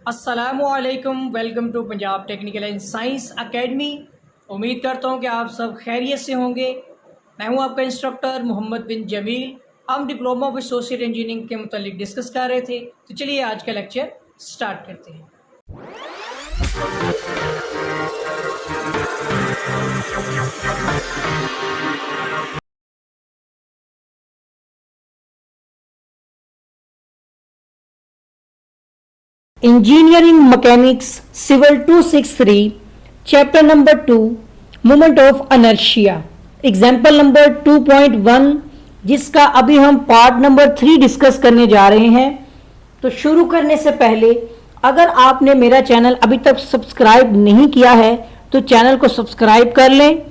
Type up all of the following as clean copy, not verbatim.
अस्सलामुअलैकुम, welcome to Punjab technical and science academy. उम्मीद करता हूँ कि आप सब खैरियत से होंगे। मैं हूँ आपका इंस्ट्रक्टर मोहम्मद बिन जमील। हम डिप्लोमा ऑफ एसोसिएट इंजीनियरिंग के मुतालिक डिस्कस कर रहे थे, तो चलिए आज का लेक्चर स्टार्ट करते हैं। Engineering mechanics civil 263 chapter number 2 moment of inertia example number 2.1 जिसका अभी हम पार्ट नंबर 3 डिस्कस करने जा रहे हैं। तो शुरू करने से पहले अगर आपने मेरा चैनल अभी तक सब्सक्राइब नहीं किया है तो चैनल को सब्सक्राइब कर लें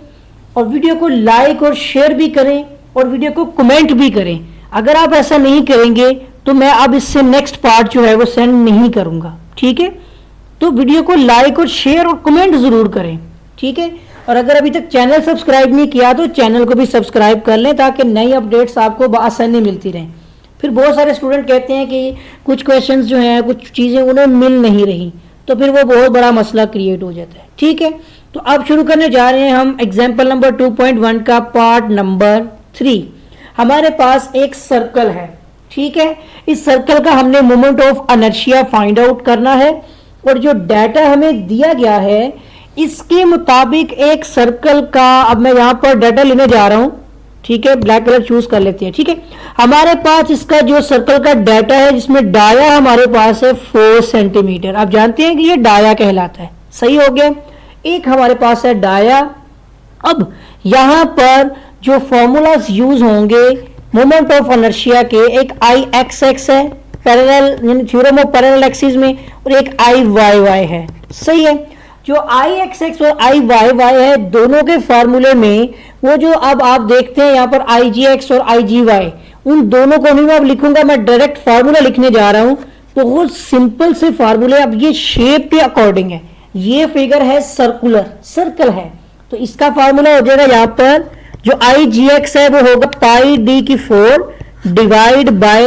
और वीडियो को लाइक और शेयर भी करें और वीडियो को कमेंट भी करें। अगर आप ऐसा नहीं करेंगे तो मैं अब इससे नेक्स्ट पार्ट जो है वो सेंड नहीं करूंगा, ठीक है। तो वीडियो को लाइक और शेयर और कमेंट जरूर करें, ठीक है। और अगर अभी तक चैनल सब्सक्राइब नहीं किया तो चैनल को भी सब्सक्राइब कर लें ताकि नई अपडेट्स आपको आसानी मिलती रहें। फिर बहुत सारे स्टूडेंट कहते हैं कि कुछ क्वेश्चंस जो हैं, कुछ चीज़ें उन्हें मिल नहीं रही, तो फिर वो बहुत बड़ा मसला क्रिएट हो जाता है, ठीक है। तो अब शुरू करने जा रहे हैं हम एग्जाम्पल नंबर 2.1 का पार्ट नंबर 3। हमारे पास एक सर्कल है, ठीक है। इस सर्कल का हमने moment of inertia find out करना है और जो डाटा हमें दिया गया है इसके मुताबिक एक सर्कल का, अब मैं यहां पर डाटा लेने जा रहा हूं, ठीक है। ब्लैक कलर चूज कर लेते हैं, ठीक है। हमारे पास इसका जो सर्कल का डाटा है जिसमें डाया हमारे पास है 4 सेंटीमीटर। आप जानते हैं कि ये डाया कहलाता है, सही हो गया। एक हमारे पास है डाया। अब यहां पर जो फॉर्मूलाज यूज होंगे मोमेंट ऑफ इनर्शिया के, एक आई एक्स एक्स है पैरेलल यानी थ्योरम ऑफ पैरेलल एक्सिस में, और एक आई वाई वाई है, सही है। जो आई एक्स एक्स और आई वाई वाई है दोनों के फार्मूले में वो जो अब आप देखते हैं यहाँ पर आई जी एक्स और आई जी वाई, उन दोनों को नहीं मैं अब लिखूंगा, मैं डायरेक्ट फार्मूला लिखने जा रहा हूं। बहुत सिंपल से फार्मूले, अब ये शेप के अकॉर्डिंग है। ये फिगर है सर्कुलर, सर्कल है, तो इसका फार्मूला हो जाएगा यहाँ पर जो आई जी एक्स है वो होगा पाई डी की 4 डिवाइड बाय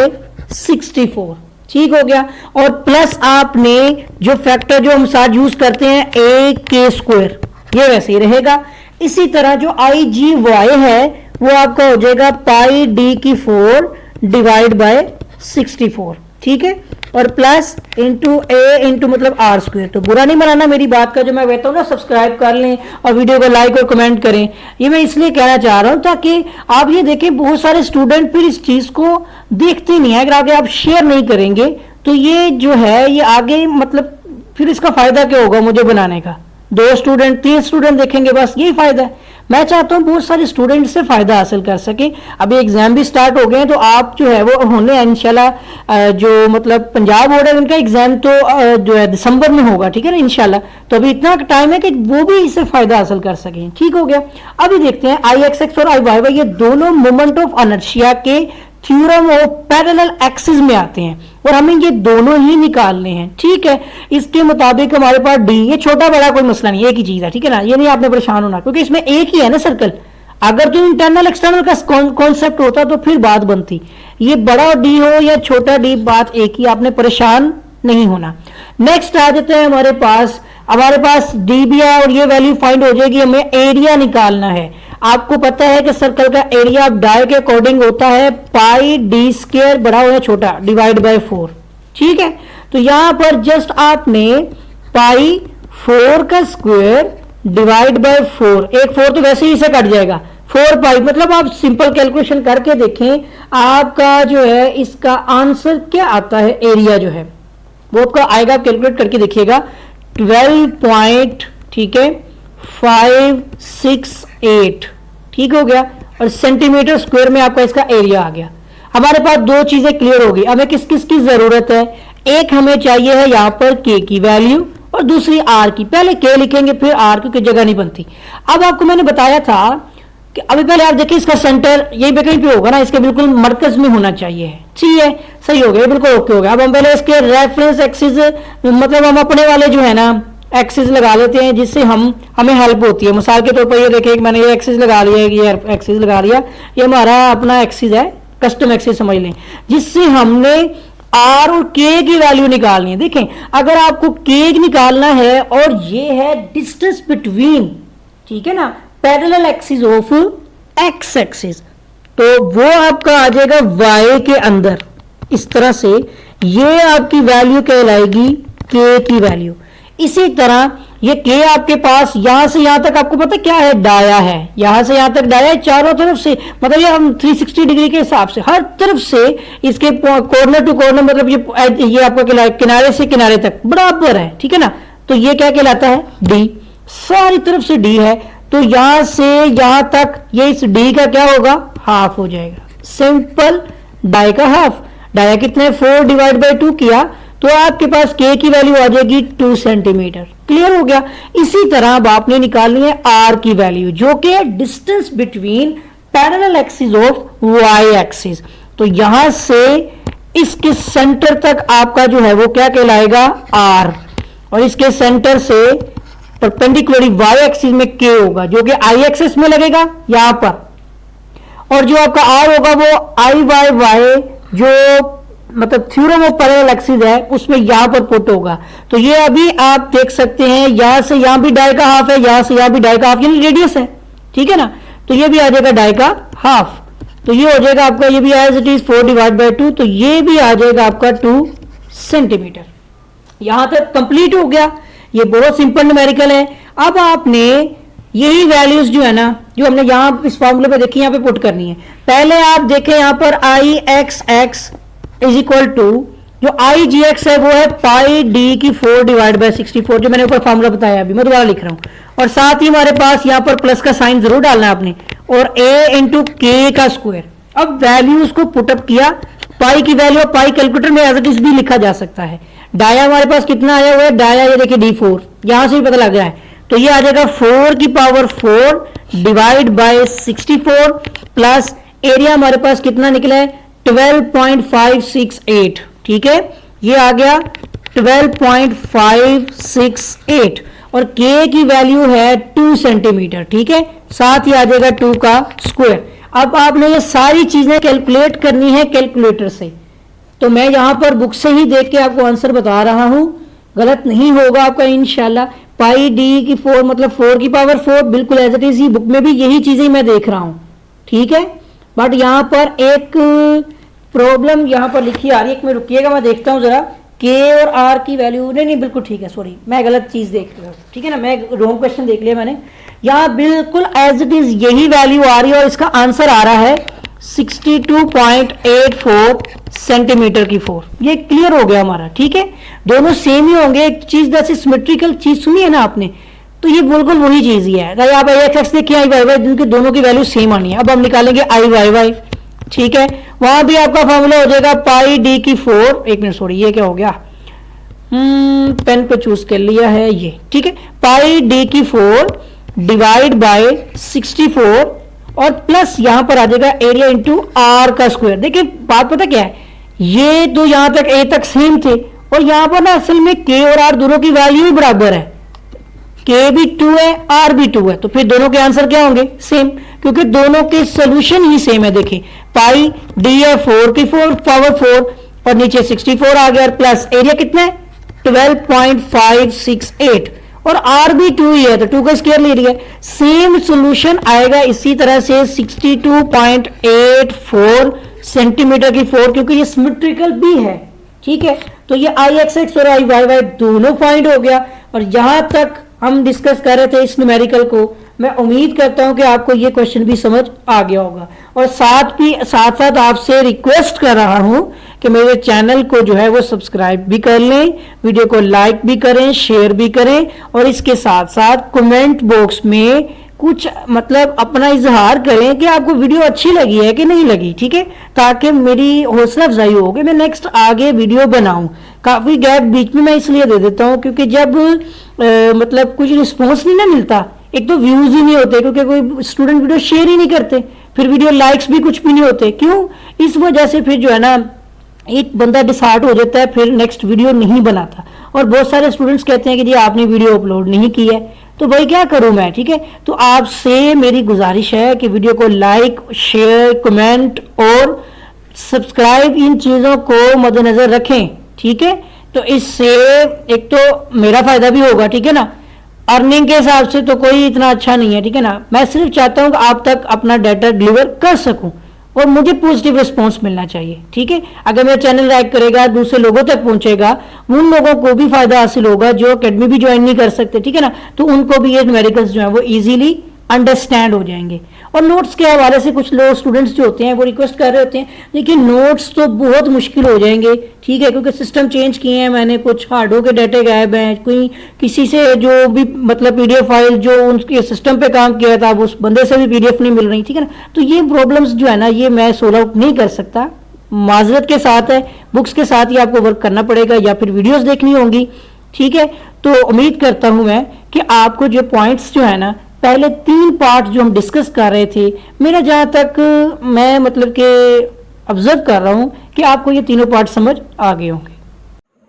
64, ठीक हो गया। और प्लस आपने जो फैक्टर जो हम साथ यूज करते हैं ए के स्क्वायर, ये वैसे ही रहेगा। इसी तरह जो आई जी वाई है वो आपका हो जाएगा पाई डी की 4 डिवाइड बाय 64, ठीक है। और प्लस इंटू ए इंटू मतलब आर स्क्वायर। तो बुरा नहीं बनाना मेरी बात का, जो मैं कहता हूँ ना सब्सक्राइब कर लें और वीडियो को लाइक और कमेंट करें, ये मैं इसलिए कहना चाह रहा हूँ ताकि आप ये देखें बहुत सारे स्टूडेंट फिर इस चीज को देखते नहीं है। अगर आगे आप शेयर नहीं करेंगे तो ये जो है ये आगे मतलब फिर इसका फायदा क्या होगा मुझे बनाने का। 2 स्टूडेंट 3 स्टूडेंट देखेंगे, बस यही फायदा है। मैं चाहता हूं बहुत सारे स्टूडेंट से फायदा हासिल कर सके। अभी एग्जाम भी स्टार्ट हो गए हैं तो आप जो है वो होने इंशाल्लाह, जो मतलब पंजाब बोर्ड है उनका एग्जाम तो जो है दिसंबर में होगा, ठीक है ना, इंशाल्लाह। तो अभी इतना टाइम है कि वो भी इससे फायदा हासिल कर सकें, ठीक हो गया। अभी देखते हैं आई एक्स एक्स और आई वाई वाई ये दोनों मोमेंट ऑफ इनर्शिया के थ्योरम ऑफ पैरेलल एक्सिस में आते हैं और हमें ये दोनों ही निकालने हैं, ठीक है। इसके मुताबिक हमारे पास डी, ये छोटा बड़ा कोई मसला नहीं, एक ही चीज है, ठीक है ना। ये नहीं आपने परेशान होना क्योंकि इसमें एक ही है ना सर्कल। अगर तो इंटरनल एक्सटर्नल का कॉन्सेप्ट होता तो फिर बात बनती। ये बड़ा डी हो या छोटा डी, बात एक ही, आपने परेशान नहीं होना। नेक्स्ट आ जाते हैं हमारे पास डी भी है और ये वैल्यू फाइंड हो जाएगी, हमें एरिया निकालना है। आपको पता है कि सर्कल का एरिया अब डाय के अकॉर्डिंग होता है पाई डी स्क्वायर बड़ा हो या छोटा डिवाइड बाय 4, ठीक है। तो यहां पर जस्ट आपने पाई 4 का स्क्वायर डिवाइड बाय 4, एक 4 तो वैसे ही इसे कट जाएगा, 4 पाई, मतलब आप सिंपल कैलकुलेशन करके देखें आपका जो है इसका आंसर क्या आता है। एरिया जो है वो आपका आएगा, आप कैलकुलेट करके देखिएगा 12 पॉइंट, ठीक है 568, ठीक हो गया। और सेंटीमीटर स्क्वायर में आपका इसका एरिया आ गया। हमारे पास 2 चीजें क्लियर होगी। हमें किस किस की जरूरत है, एक हमें चाहिए है यहां पर के की वैल्यू और दूसरी आर की। पहले के लिखेंगे फिर आर, क्योंकि जगह नहीं बनती। अब आपको मैंने बताया था कि अभी पहले आप देखिए इसका सेंटर यही पे कहीं पे होगा ना, इसके बिल्कुल मरकज में होना चाहिए, ठीक है, सही हो गया, बिल्कुल ओके हो गया। अब हम पहले इसके रेफरेंस एक्सिस मतलब हम अपने वाले जो है ना एक्सिस लगा लेते हैं जिससे हमें हेल्प होती है। मिसाल के तौर पर ये देखिए मैंने ये एक्सिस लगा लिया, ये एक्सिस लगा लिया, ये हमारा अपना एक्सिस है, कस्टम एक्सिस समझ लें, जिससे हमने आर और के की वैल्यू निकालनी है। देखें, अगर आपको के निकालना है और ये है डिस्टेंस बिटवीन, ठीक है ना, parallel axis of x axis, तो वो आपका आ जाएगा वाई के अंदर। इस तरह से ये आपकी वैल्यू कहलाएगी के की वैल्यू। इसी तरह ये के आपके पास यहां से यहां तक आपको पता क्या है, डाया है, यहां से यहां तक डाया है चारों तरफ से, मतलब ये हम 360 डिग्री के हिसाब से हर तरफ से इसके कॉर्नर टू कॉर्नर, मतलब ये आपका किनारे से किनारे तक बराबर है, ठीक है ना। तो ये क्या कहलाता है, डी। सारी तरफ से डी है, तो यहां से यहां तक ये इस डी का क्या होगा, हाफ हो जाएगा। सिंपल, डाई का हाफ। डाया कितना है, 4 डिवाइड बाई 2 किया तो आपके पास के की वैल्यू आ जाएगी 2 सेंटीमीटर। क्लियर हो गया। इसी तरह अब आपने निकालनी है आर की वैल्यू, जो कि है distance between parallel axis of Y axis. तो यहां से इसके सेंटर तक आपका जो है वो क्या कहलाएगा, आर, और इसके सेंटर से परपेंडिकुलरली वाई एक्सिस में के होगा, जो कि आई एक्सिस में लगेगा यहां पर, और जो आपका आर होगा वो आई बाय वाई, जो मतलब थ्योरम ऑफ पैरेलल एक्सिस है, उसमें यहां पर पुट होगा। तो ये अभी आप देख सकते हैं, यहां से यहां भी डाई का हाफ है, यहां से यहां भी डाई का हाफ, यानी रेडियस है, ठीक है ना। तो ये भी आ जाएगा डाई का हाफ, तो ये हो जाएगा आपका, ये भी as it is 4 divide by 2, तो ये भी आ जाएगा आपका 2 सेंटीमीटर। यहां तक कंप्लीट हो गया। ये बहुत सिंपल न्यूमेरिकल है। अब आपने यही वैल्यूज जो है ना, जो हमने यहां इस फॉर्मूले पे देखी, यहां पे पुट करनी है। पहले आप देखें यहां पर I X X is equal to, जो आई जी एक्स है वो है पाई डी की 4 डिवाइड बाई 64, जो मैंने ऊपर फॉर्मूला बताया, अभी मैं दोबारा लिख रहा हूं। और साथ ही हमारे पास यहां पर प्लस का साइन जरूर डालना है आपने, और ए इंटू के का स्क्वायर। अब वैल्यूज को पुटअप किया, पाई की वैल्यू पाई कैलकुलेटर में एज इट इज भी लिखा जा सकता है। डाया हमारे पास कितना आया हुआ है, डाया ये देखिए D4, यहां से भी पता लग रहा है, तो ये आ जाएगा 4 की power 4 divide by 64 plus area हमारे पास कितना निकला है, 12.568, ठीक है, ये आ गया 12.568, और के की वैल्यू है 2 सेंटीमीटर, ठीक है, साथ ही आ जाएगा 2 का स्क्वायर। अब आपने ये सारी चीजें कैलकुलेट करनी है कैलकुलेटर से, तो मैं यहां पर बुक से ही देख के आपको आंसर बता रहा हूं, गलत नहीं होगा आपका इंशाल्लाह। पाई डी की 4 मतलब 4 की पावर 4, बिल्कुल एज इट इज, बुक में भी यही चीजें मैं देख रहा हूं, ठीक है। बट यहां पर एक प्रॉब्लम यहां पर लिखी आ रही है, एक में रुकिएगा, मैं देखता हूं जरा, के और आर की वैल्यू, नहीं बिल्कुल ठीक है, सॉरी मैं गलत चीज देख रहा हूं, ठीक है ना, मैं रॉन्ग क्वेश्चन देख लिया मैंने। यहां बिल्कुल एज इट इज यही वैल्यू आ रही है, और इसका आंसर आ रहा है 62.84 सेंटीमीटर की 4। ये क्लियर हो गया हमारा, ठीक है, दोनों सेम ही होंगे। एक चीज जैसे सिमेट्रिकल चीज सुनी है ना आपने, तो ये बिल्कुल वही चीज ही है। आप आई एक्स एक्स देखिए, आई वाई वाई, जिनके दोनों की वैल्यू सेम आनी है। अब हम निकालेंगे आई वाई वाई, ठीक है, वहां भी आपका फॉर्मूला हो जाएगा पाई डी की 4, एक मिनट सॉरी, ये क्या हो गया, पेन पे चूज कर लिया है ये, ठीक है, पाई डी की 4 डिवाइड बाय 64 और प्लस यहां पर आ जाएगा एरिया इंटू आर का स्क्वायर। देखिए बात पता क्या है, ये तो यहां तक ए तक सेम थे, और यहां पर ना असल में के और आर दोनों की वैल्यू ही बराबर है, के भी 2 है आर भी 2 है, तो फिर दोनों के आंसर क्या होंगे, सेम, क्योंकि दोनों के सोल्यूशन ही सेम है। देखिए पाई डी है 4 की 4 पावर 4 और नीचे 64 आ गया, और प्लस एरिया कितना है 12.568, और आर भी 2 ही है, तो 2 का स्क्वायर ले लिया, सेम सोल्यूशन आएगा। इसी तरह से 62.84 सेंटीमीटर की 4, क्योंकि ये सिमेट्रिकल भी है, ठीक है। तो ये आई एक्स एक्स और आई वाई वाई दोनों फाइंड हो गया। और यहां तक हम डिस्कस कर रहे थे इस न्यूमेरिकल को, मैं उम्मीद करता हूं कि आपको ये क्वेश्चन भी समझ आ गया होगा। और साथ साथ आपसे रिक्वेस्ट कर रहा हूं कि मेरे चैनल को जो है वो सब्सक्राइब भी कर लें, वीडियो को लाइक भी करें, शेयर भी करें, और इसके साथ साथ कमेंट बॉक्स में कुछ मतलब अपना इजहार करें कि आपको वीडियो अच्छी लगी है कि नहीं लगी, ठीक है, ताकि मेरी हौसला अफजाई हो कि मैं नेक्स्ट आगे वीडियो बनाऊं। काफ़ी गैप बीच में मैं इसलिए दे देता हूं क्योंकि जब मतलब कुछ रिस्पॉन्स नहीं ना मिलता, एक तो व्यूज ही नहीं होते, क्योंकि कोई स्टूडेंट वीडियो शेयर ही नहीं करते, फिर वीडियो लाइक्स भी कुछ भी नहीं होते, क्यों, इस वजह से फिर जो है ना एक बंदा डिसहार्ट हो जाता है, फिर नेक्स्ट वीडियो नहीं बनाता। और बहुत सारे स्टूडेंट्स कहते हैं कि जी आपने वीडियो अपलोड नहीं की है, तो भाई क्या करूं मैं, ठीक है। तो आपसे मेरी गुजारिश है कि वीडियो को लाइक शेयर कमेंट और सब्सक्राइब इन चीज़ों को मद्देनज़र रखें, ठीक है। तो इससे एक तो मेरा फ़ायदा भी होगा, ठीक है ना। अर्निंग के हिसाब से तो कोई इतना अच्छा नहीं है, ठीक है ना। मैं सिर्फ चाहता हूँ कि आप तक अपना डाटा डिलीवर कर सकूँ और मुझे पॉजिटिव रिस्पॉन्स मिलना चाहिए, ठीक है। अगर मेरा चैनल लाइक करेगा, दूसरे लोगों तक पहुंचेगा, उन लोगों को भी फायदा हासिल होगा जो अकेडमी भी ज्वाइन नहीं कर सकते, ठीक है ना। तो उनको भी ये न्यूमेरिकल्स जो है वो इजीली अंडरस्टैंड हो जाएंगे। और नोट्स के हवाले से कुछ लोग स्टूडेंट्स जो होते हैं वो रिक्वेस्ट कर रहे होते हैं, लेकिन नोट्स तो बहुत मुश्किल हो जाएंगे, ठीक है, क्योंकि सिस्टम चेंज किए हैं मैंने, कुछ हार्डों के डाटे गायब हैं, कोई किसी से जो भी मतलब पीडीएफ फाइल जो उनके सिस्टम पे काम किया था उस बंदे से भी पीडीएफ नहीं मिल रही, ठीक है ना। तो ये प्रॉब्लम्स जो है ना ये मैं सोल्व आउट नहीं कर सकता, माजरत के साथ है। बुक्स के साथ ही आपको वर्क करना पड़ेगा या फिर वीडियोस देखनी होंगी, ठीक है। तो उम्मीद करता हूं मैं कि आपको जो पॉइंट्स जो है ना पहले 3 पार्ट जो हम डिस्कस कर रहे थे, मेरा जहां तक मैं मतलब कि ऑब्जर्व कर रहा हूं कि आपको ये तीनों पार्ट समझ आ गए होंगे।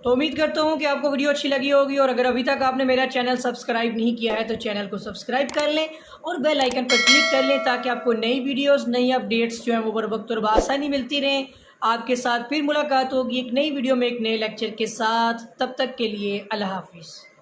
तो उम्मीद करता हूं कि आपको वीडियो अच्छी लगी होगी, और अगर अभी तक आपने मेरा चैनल सब्सक्राइब नहीं किया है तो चैनल को सब्सक्राइब कर लें और बेल आइकन पर क्लिक कर लें ताकि आपको नई वीडियोस, नई अपडेट्स जो है वो बर वक्त और बआसानी मिलती रहें। आपके साथ फिर मुलाकात होगी एक नई वीडियो में एक नए लेक्चर के साथ। तब तक के लिए अल्लाह हाफिज़।